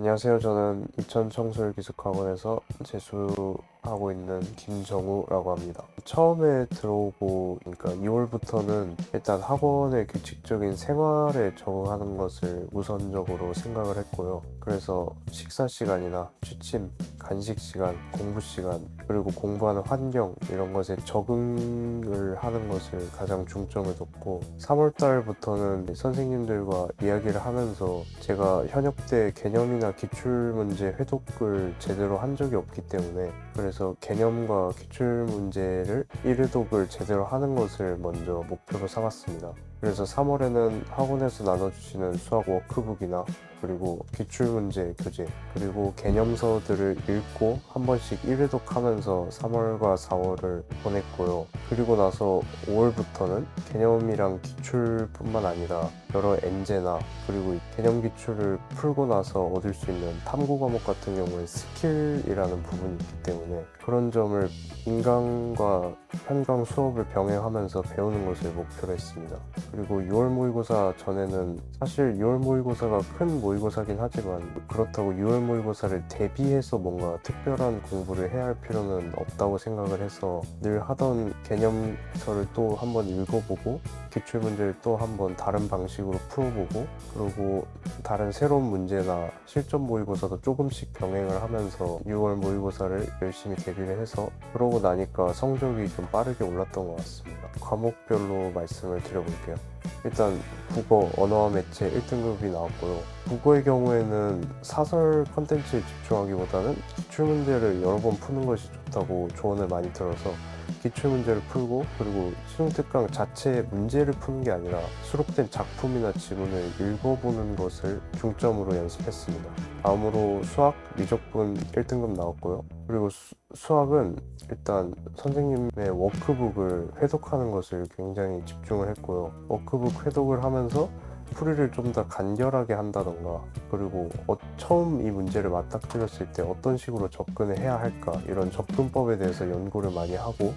안녕하세요. 저는 이천청술기숙학원에서 재수하고 있는 김정우라고 합니다. 처음에 들어오고, 그러니까 2월부터는 일단 학원의 규칙적인 생활에 적응하는 것을 우선적으로 생각을 했고요. 그래서 식사 시간이나 취침, 간식 시간, 공부 시간, 그리고 공부하는 환경 이런 것에 적응을 하는 것을 가장 중점을 뒀고, 3월 달부터는 선생님들과 이야기를 하면서 제가 현역 때 개념이나 기출문제 회독을 제대로 한 적이 없기 때문에, 그래서 개념과 기출문제를 1회독을 제대로 하는 것을 먼저 목표로 삼았습니다. 그래서 3월에는 학원에서 나눠주시는 수학 워크북이나 그리고 기출문제 교재, 그리고 개념서들을 읽고 한 번씩 1회독 하면서 3월과 4월을 보냈고요. 그리고 나서 5월부터는 개념이랑 기출뿐만 아니라 여러 엔제나 그리고 개념 기출을 풀고 나서 얻을 수 있는 탐구 과목 같은 경우에 스킬이라는 부분이 있기 때문에 그런 점을 인강과 현강 수업을 병행하면서 배우는 것을 목표로 했습니다. 그리고 6월 모의고사 전에는 사실 6월 모의고사가 큰 모의고사긴 하지만 그렇다고 6월 모의고사를 대비해서 뭔가 특별한 공부를 해야 할 필요는 없다고 생각을 해서 늘 하던 개념서를 또 한번 읽어보고 기출문제를 또 한번 다른 방식으로 풀어보고 그리고 다른 새로운 문제나 실전 모의고사도 조금씩 병행을 하면서 6월 모의고사를 열심히 대비를 해서 그러고 나니까 성적이 좀 빠르게 올랐던 것 같습니다. 과목별로 말씀을 드려볼게요. 일단 국어, 언어와 매체 1등급이 나왔고요. 국어의 경우에는 사설 컨텐츠에 집중하기보다는 기출문제를 여러 번 푸는 것이 좋다고 조언을 많이 들어서 기출문제를 풀고 그리고 수능특강 자체의 문제를 푸는 게 아니라 수록된 작품이나 지문을 읽어보는 것을 중점으로 연습했습니다. 다음으로 수학, 미적분 1등급 나왔고요. 그리고 수학은 일단 선생님의 워크북을 회독하는 것을 굉장히 집중을 했고요. 워크북 회독을 하면서 풀이를 좀 더 간결하게 한다던가 그리고 처음 이 문제를 맞닥뜨렸을 때 어떤 식으로 접근을 해야 할까 이런 접근법에 대해서 연구를 많이 하고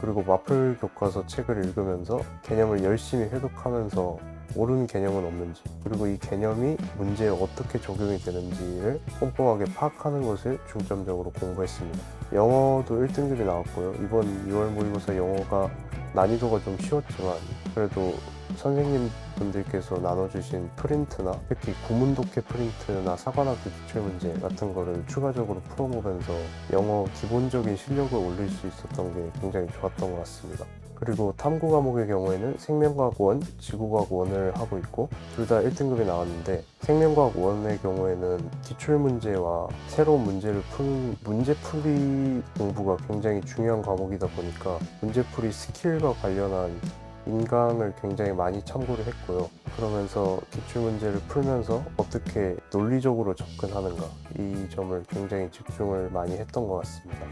그리고 마플 교과서 책을 읽으면서 개념을 열심히 회독하면서 옳은 개념은 없는지 그리고 이 개념이 문제에 어떻게 적용이 되는지를 꼼꼼하게 파악하는 것을 중점적으로 공부했습니다. 영어도 1등급이 나왔고요. 이번 6월 모의고사 영어가 난이도가 좀 쉬웠지만 그래도 선생님분들께서 나눠주신 프린트나 특히 구문독해 프린트나 사관학교 기출문제 같은 거를 추가적으로 풀어보면서 영어 기본적인 실력을 올릴 수 있었던 게 굉장히 좋았던 것 같습니다. 그리고 탐구 과목의 경우에는 생명과학 1, 지구과학 1을 하고 있고 둘 다 1등급이 나왔는데 생명과학 1의 경우에는 기출문제와 새로운 문제를 푸는 문제풀이 공부가 굉장히 중요한 과목이다 보니까 문제풀이 스킬과 관련한 인강을 굉장히 많이 참고를 했고요. 그러면서 기출문제를 풀면서 어떻게 논리적으로 접근하는가 이 점을 굉장히 집중을 많이 했던 것 같습니다.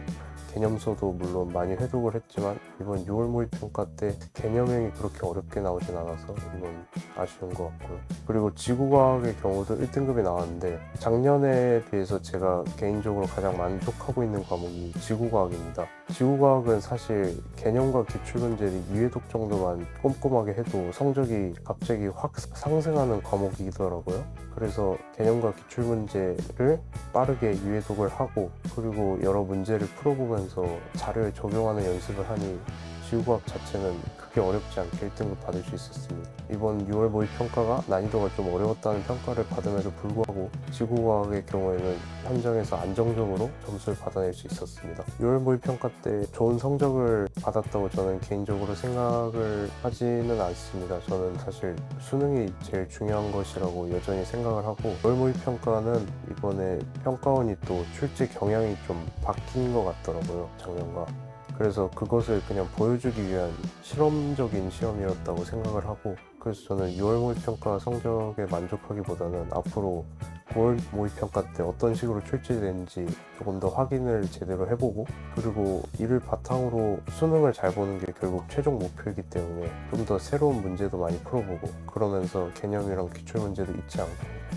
개념서도 물론 많이 회독을 했지만 이번 6월 모의평가 때 개념형이 그렇게 어렵게 나오진 않아서 이건 아쉬운 것 같고요. 그리고 지구과학의 경우도 1등급이 나왔는데 작년에 비해서 제가 개인적으로 가장 만족하고 있는 과목이 지구과학입니다. 지구과학은 사실 개념과 기출문제를 2회독 정도만 꼼꼼하게 해도 성적이 갑자기 확 상승하는 과목이더라고요. 그래서 개념과 기출문제를 빠르게 2회독을 하고 그리고 여러 문제를 풀어보면서 자료에 적용하는 연습을 하니 지구과학 자체는 크게 어렵지 않게 1등급 받을 수 있었습니다. 이번 6월 모의평가가 난이도가 좀 어려웠다는 평가를 받음에도 불구하고 지구과학의 경우에는 현장에서 안정적으로 점수를 받아낼 수 있었습니다. 6월 모의평가 때 좋은 성적을 받았다고 저는 개인적으로 생각을 하지는 않습니다. 저는 사실 수능이 제일 중요한 것이라고 여전히 생각을 하고 6월 모의평가는 이번에 평가원이 또 출제 경향이 좀 바뀐 것 같더라고요. 작년과. 그래서 그것을 그냥 보여주기 위한 실험적인 시험이었다고 생각을 하고 그래서 저는 6월 모의평가 성적에 만족하기보다는 앞으로 9월 모의평가 때 어떤 식으로 출제되는지 조금 더 확인을 제대로 해보고 그리고 이를 바탕으로 수능을 잘 보는 게 결국 최종 목표이기 때문에 좀 더 새로운 문제도 많이 풀어보고 그러면서 개념이랑 기출문제도 잊지 않고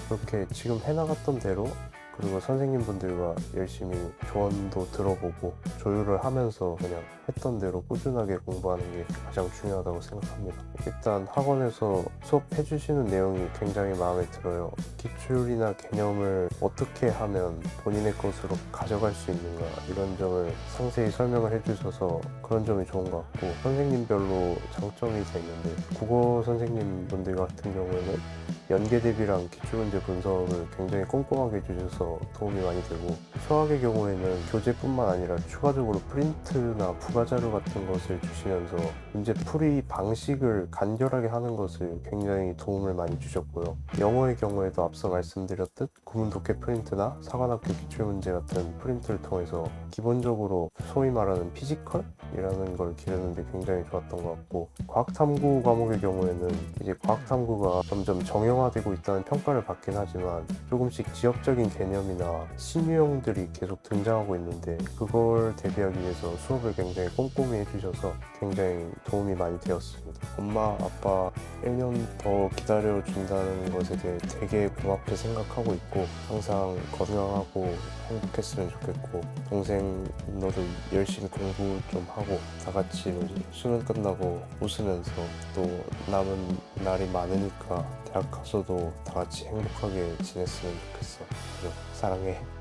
그렇게 지금 해나갔던 대로 그리고 선생님분들과 열심히 조언도 들어보고 조율을 하면서 그냥 했던 대로 꾸준하게 공부하는 게 가장 중요하다고 생각합니다. 일단 학원에서 수업해 주시는 내용이 굉장히 마음에 들어요. 기출이나 개념을 어떻게 하면 본인의 것으로 가져갈 수 있는가 이런 점을 상세히 설명을 해주셔서 그런 점이 좋은 것 같고, 선생님별로 장점이 다 있는데 국어 선생님분들 같은 경우에는 연계 대비랑 기출문제 분석을 굉장히 꼼꼼하게 해주셔서 도움이 많이 되고, 수학의 경우에는 교재뿐만 아니라 추가적으로 프린트나 부가자료 같은 것을 주시면서 문제 풀이 방식을 간결하게 하는 것을 굉장히 도움을 많이 주셨고요. 영어의 경우에도 앞서 말씀드렸듯 구문 독해 프린트나 사관학교 기출문제 같은 프린트를 통해서 기본적으로 소위 말하는 피지컬이라는 걸 기르는데 굉장히 좋았던 것 같고, 과학탐구 과목의 경우에는 이제 과학탐구가 점점 정형화되고 있다는 평가를 받긴 하지만 조금씩 지역적인 개념이나 신유형들이 계속 등장하고 있는데 그걸 대비하기 위해서 수업을 굉장히 꼼꼼히 해주셔서 굉장히 도움이 많이 되었습니다. 엄마, 아빠 1년 더 기다려준다는 것에 대해 되게 고맙게 생각하고 있고, 항상 건강하고 행복했으면 좋겠고, 동생 너도 열심히 공부 좀 하고 다 같이 수능 끝나고 웃으면서 또 남은 날이 많으니까 대학 가서도 다 같이 행복하게 지냈으면 좋겠어. 그래, 사랑해.